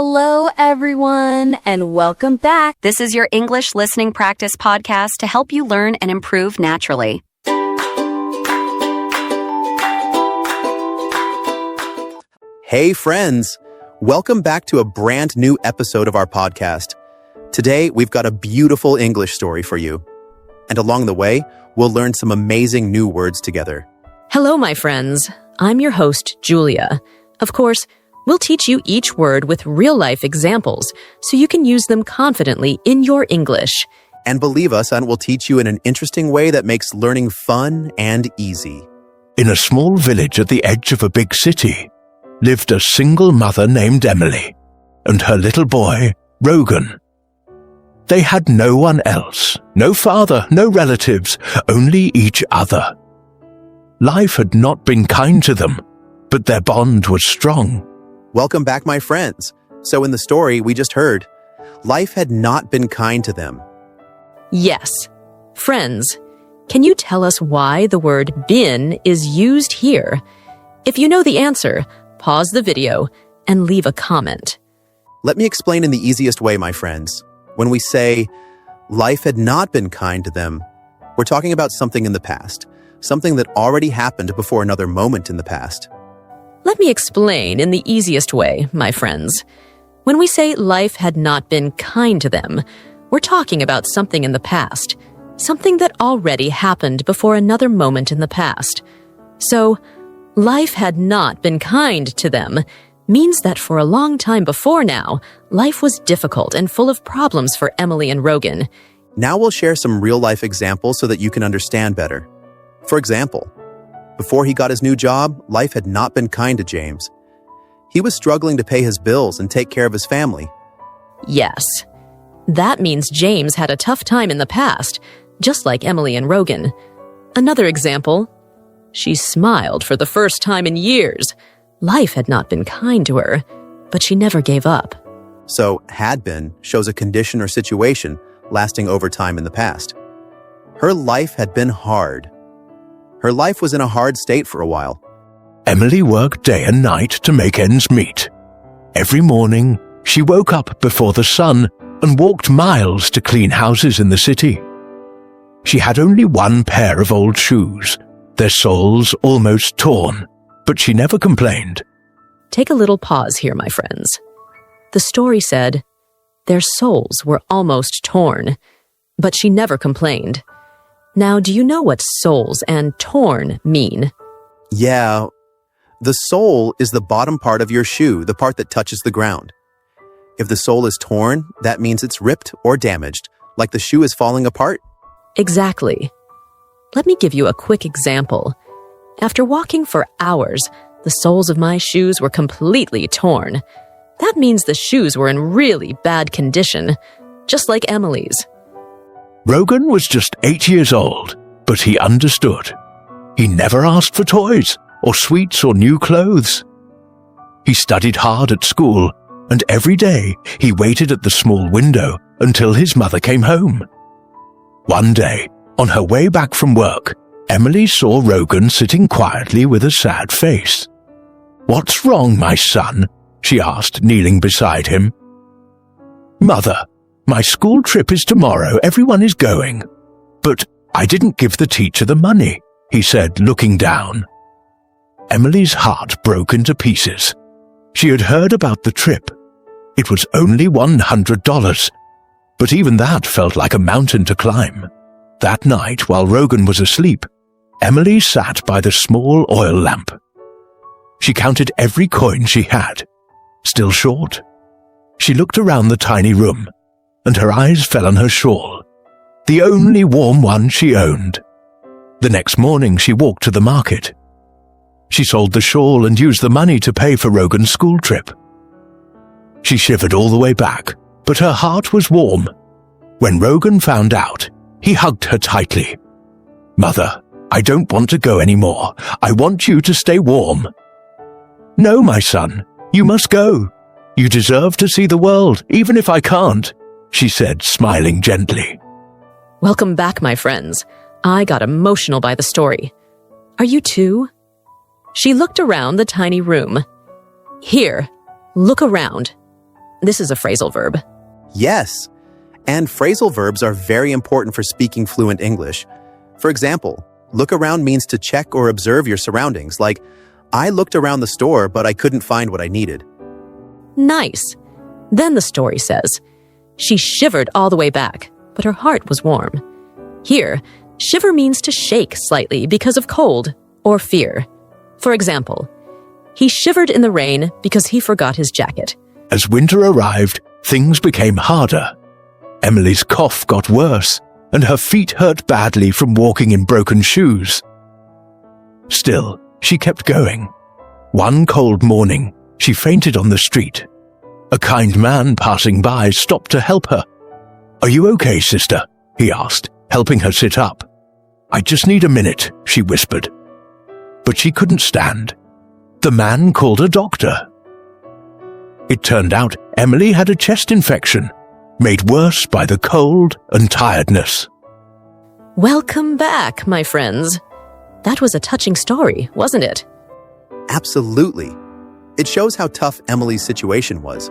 Hello, everyone, and welcome back. This is your English listening practice podcast to help you learn and improve naturally. Hey, friends. Welcome back to a brand new episode of our podcast. Today, we've got a beautiful English story for you. And along the way, we'll learn some amazing new words together. Hello, my friends. I'm your host, Julia. Of course, we'll teach you each word with real-life examples so you can use them confidently in your English. And believe us, and we'll teach you in an interesting way that makes learning fun and easy. In a small village at the edge of a big city lived a single mother named Emily and her little boy, Rogan. They had no one else, no father, no relatives, only each other. Life had not been kind to them, but their bond was strong. Welcome back, my friends. So in the story we just heard, life had not been kind to them. Yes. Friends, can you tell us why the word been is used here? If you know the answer, pause the video and leave a comment. Let me explain in the easiest way, my friends. When we say, life had not been kind to them, we're talking about something in the past, something that already happened before another moment in the past. Let me explain in the easiest way, my friends. When we say life had not been kind to them, we're talking about something in the past, something that already happened before another moment in the past. So, life had not been kind to them means that for a long time before now, life was difficult and full of problems for Emily and Rogan. Now we'll share some real-life examples so that you can understand better. For example, before he got his new job, life had not been kind to James. He was struggling to pay his bills and take care of his family. Yes. That means James had a tough time in the past, just like Emily and Rogan. Another example, she smiled for the first time in years. Life had not been kind to her, but she never gave up. So, had been shows a condition or situation lasting over time in the past. Her life had been hard. Her life was in a hard state for a while. Emily worked day and night to make ends meet. Every morning, she woke up before the sun and walked miles to clean houses in the city. She had only one pair of old shoes, their soles almost torn, but she never complained. Take a little pause here, my friends. The story said, their soles were almost torn, but she never complained. Now, do you know what soles and torn mean? Yeah, the sole is the bottom part of your shoe, the part that touches the ground. If the sole is torn, that means it's ripped or damaged, like the shoe is falling apart. Exactly. Let me give you a quick example. After walking for hours, the soles of my shoes were completely torn. That means the shoes were in really bad condition, just like Emily's. Rogan was just 8 years old, but he understood. He never asked for toys, or sweets, or new clothes. He studied hard at school, and every day he waited at the small window until his mother came home. One day, on her way back from work, Emily saw Rogan sitting quietly with a sad face. "What's wrong, my son?" she asked, kneeling beside him. "Mother, my school trip is tomorrow. Everyone is going." "But I didn't give the teacher the money," he said, looking down. Emily's heart broke into pieces. She had heard about the trip. It was only $100, but even that felt like a mountain to climb. That night, while Rogan was asleep, Emily sat by the small oil lamp. She counted every coin she had. Still short. She looked around the tiny room, and her eyes fell on her shawl, the only warm one she owned. The next morning she walked to the market. She sold the shawl and used the money to pay for Rogan's school trip. She shivered all the way back, but her heart was warm. When Rogan found out, he hugged her tightly. "Mother, I don't want to go anymore. I want you to stay warm." "No, my son, you must go. You deserve to see the world, even if I can't," she said, smiling gently. Welcome back, my friends. I got emotional by the story. Are you too? She looked around the tiny room. Here, look around. This is a phrasal verb. Yes, and phrasal verbs are very important for speaking fluent English. For example, look around means to check or observe your surroundings, like, I looked around the store, but I couldn't find what I needed. Nice. Then the story says, she shivered all the way back, but her heart was warm. Here, shiver means to shake slightly because of cold or fear. For example, he shivered in the rain because he forgot his jacket. As winter arrived, things became harder. Emily's cough got worse, and her feet hurt badly from walking in broken shoes. Still, she kept going. One cold morning, she fainted on the street. A kind man passing by stopped to help her. "Are you okay, sister?" he asked, helping her sit up. "I just need a minute," she whispered. But she couldn't stand. The man called a doctor. It turned out Emily had a chest infection, made worse by the cold and tiredness. Welcome back, my friends. That was a touching story, wasn't it? Absolutely. It shows how tough Emily's situation was.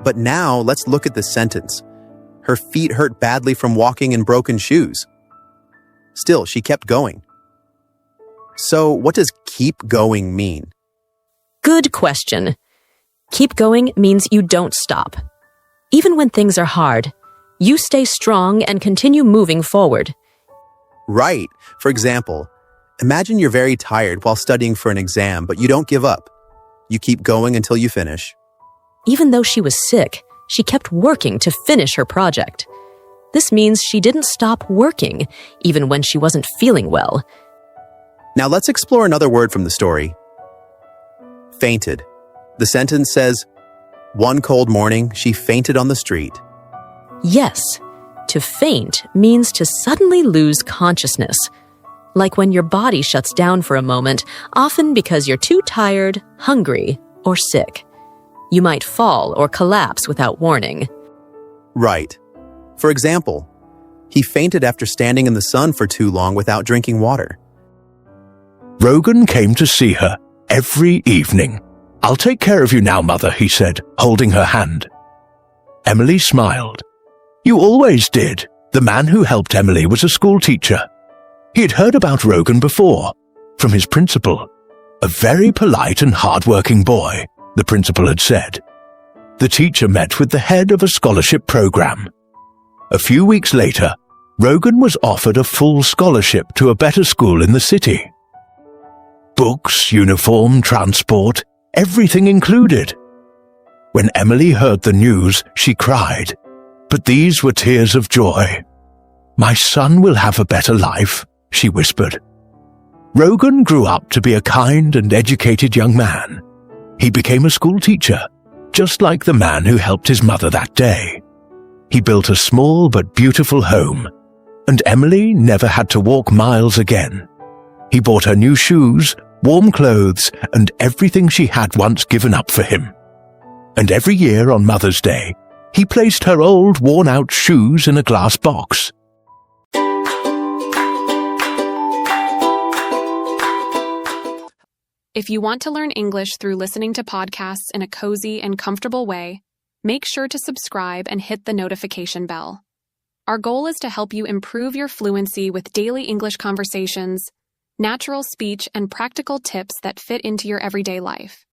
But now let's look at this sentence. Her feet hurt badly from walking in broken shoes. Still, she kept going. So what does keep going mean? Good question. Keep going means you don't stop. Even when things are hard, you stay strong and continue moving forward. Right. For example, imagine you're very tired while studying for an exam, but you don't give up. You keep going until you finish. Even though she was sick, she kept working to finish her project. This means she didn't stop working, even when she wasn't feeling well. Now let's explore another word from the story. Fainted. The sentence says, one cold morning, she fainted on the street. Yes, to faint means to suddenly lose consciousness. Like when your body shuts down for a moment, often because you're too tired, hungry, or sick. You might fall or collapse without warning. Right. For example, he fainted after standing in the sun for too long without drinking water. Rogan came to see her every evening. "I'll take care of you now, Mother," he said, holding her hand. Emily smiled. "You always did." The man who helped Emily was a school teacher. He had heard about Rogan before, from his principal. "A very polite and hard-working boy," the principal had said. The teacher met with the head of a scholarship program. A few weeks later, Rogan was offered a full scholarship to a better school in the city. Books, uniform, transport, everything included. When Emily heard the news, she cried. But these were tears of joy. "My son will have a better life," she whispered. Rogan grew up to be a kind and educated young man. He became a school teacher, just like the man who helped his mother that day. He built a small but beautiful home, and Emily never had to walk miles again. He bought her new shoes, warm clothes, and everything she had once given up for him. And every year on Mother's Day, he placed her old, worn-out shoes in a glass box. If you want to learn English through listening to podcasts in a cozy and comfortable way, make sure to subscribe and hit the notification bell. Our goal is to help you improve your fluency with daily English conversations, natural speech, and practical tips that fit into your everyday life.